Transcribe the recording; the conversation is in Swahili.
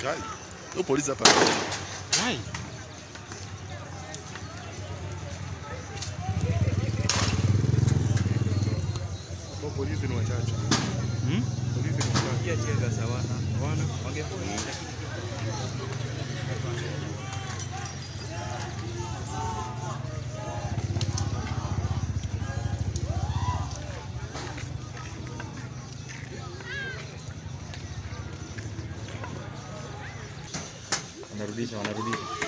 Hai. Huyo polisi hapa. Hai. Kwa polisi ni wachache. Polisi ni wachache. Pia chega sawana. Wana wangekuwa wanarudisha